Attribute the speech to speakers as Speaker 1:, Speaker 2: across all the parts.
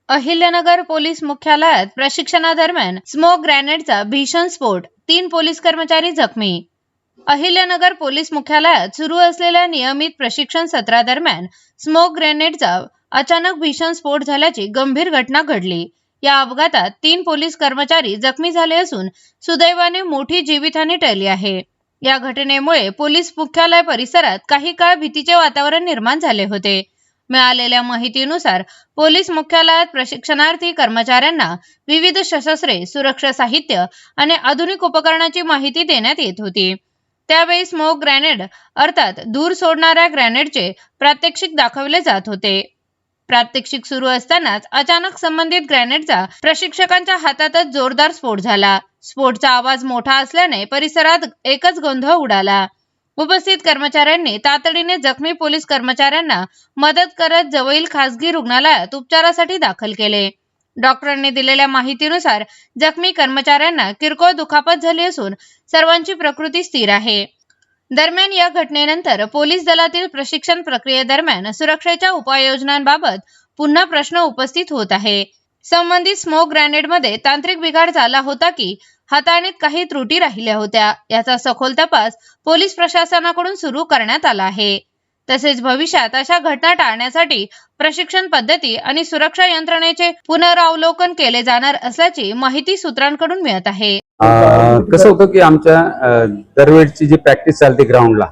Speaker 1: Ahilyanagar police मुख्यालयात प्रशिक्षणादरम्यान smoke ग्रेनेडचा भीषण स्फोट, 3 पोलीस कर्मचारी जखमी। अहिल्यानगर पोलीस मुख्यालयात सुरू असलेल्या नियमित प्रशिक्षण सत्रादरम्यान स्मोक ग्रेनेडचा अचानक भीषण स्फोट झाल्याची गंभीर घटना घडली। या अपघातात 3 पोलीस कर्मचारी जखमी झाले असून सुदैवाने मोठी जीवितहानी टळली आहे। या घटनेमुळे पोलीस मुख्यालय परिसरात काही काळ भीतीचे वातावरण निर्माण झाले होते। मिळालेल्या माहितीनुसार पोलीस मुख्यालयात प्रशिक्षणार्थी कर्मचाऱ्यांना विविध सशस्त्रे, सुरक्षा साहित्य आणि आधुनिक उपकरणांची माहिती देण्यात येत होती। त्यावेळी स्मोक ग्रेनेड अर्थात धूर सोडणाऱ्या ग्रेनेडचे प्रात्यक्षिक दाखवले जात होते। प्रात्यक्षिक सुरू असतानाच अचानक संबंधित ग्रेनेडचा प्रशिक्षकांच्या हातातच जोरदार स्फोट झाला। स्फोटचा आवाज मोठा असल्याने परिसरात एकच गोंधळ उडाला। उपस्थित कर्मचाऱ्यांनी तातडीने जखमी पोलीस कर्मचाऱ्यांना मदत करत जवळील खासगी रुग्णालयात उपचारासाठी दाखल केले। डॉक्टरांनी दिलेल्या माहितीनुसार जखमी कर्मचाऱ्यांना किरकोळ दुखापत झाली असून सर्वांची प्रकृती स्थिर आहे। दरम्यान या घटनेनंतर पोलीस दलातील प्रशिक्षण प्रक्रियेदरम्यान सुरक्षेच्या उपाययोजनांबाबत पुन्हा प्रश्न उपस्थित होत आहे। संबंधित स्मोक ग्रेनेडमध्ये तांत्रिक बिघाड झाला होता की हाताळणीत काही त्रुटी राहिल्या होत्या, याचा सखोल तपास पोलीस प्रशासनाकडून सुरू करण्यात आला आहे। तसेच भविष्यात अशा घटना टाळण्यासाठी प्रशिक्षण पद्धती आणि सुरक्षा यंत्रणेचे पुनरावलोकन केले जाणार असल्याची माहिती सूत्रांकडून मिळत आहे।
Speaker 2: कसं होतं की आमच्या दरवेळची जी प्रॅक्टिस चालते ग्राउंडला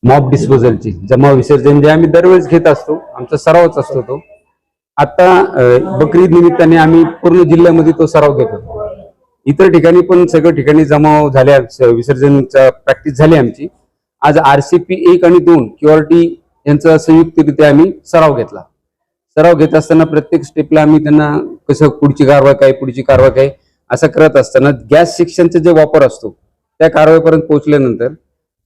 Speaker 2: मॉब डिस्पोजलची, जमा विसर्जन जे आम्ही दरवेळेस घेत असतो, आमचा सरावच असतो तो। आता बकरीद निमित्ताने आम्ही पूर्ण जिल्ह्यामध्ये तो सराव घेतो। इतर ठिकाणी पण सगळ्या ठिकाणी जमाव झाल्या, विसर्जनचा प्रॅक्टिस झाली आमची। आज RCP 1 आणि 2 QRT यांचा संयुक्तरित्या आम्ही सराव घेतला। सराव घेत असताना प्रत्येक स्टेपला आम्ही त्यांना कसं पुढची कारवाई काय असं करत असताना गॅस सेक्शनचा जे वापर असतो त्या कारवाईपर्यंत पोहोचल्यानंतर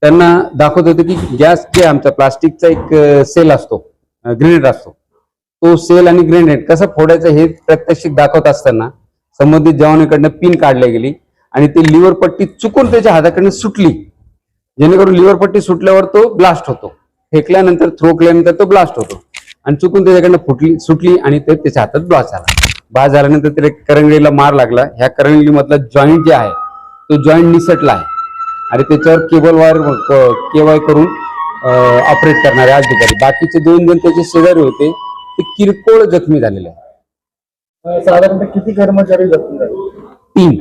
Speaker 2: त्यांना दाखवत होते की गॅस जे आमचा प्लास्टिकचा एक सेल असतो, ग्रेनेड असतो, तो सेल आणि ग्रेनेड कसं फोडायचं हे प्रत्यक्षिक दाखवत असताना संबंधित जवानाकडनं पिन काढली गेली आणि ती लिव्हर पट्टी चुकून त्याच्या हाताकडनं सुटली, जेणेकरून लिव्हर पट्टी सुटल्यावर तो ब्लास्ट होतो, फेकल्यानंतर थ्रो केल्यानंतर तो ब्लास्ट होतो आणि चुकून त्याच्याकडनं सुटली आणि ते त्याच्या हातात ब्लास्ट झाल्यानंतर त्याला करंगळीला मार लागला। ह्या करंगळी मधला जॉईंट जे आहे तो जॉईंट निसटला आहे आणि त्याच्यावर केबल वायर केवाय करून ऑपरेट करणारे अधिकारी, बाकीचे 2 जण त्याचे शेजारी होते, ते किरकोळ जखमी झालेले आहेत।
Speaker 3: साधारणतः किती कर्मचारी जखमी झाले?
Speaker 2: 3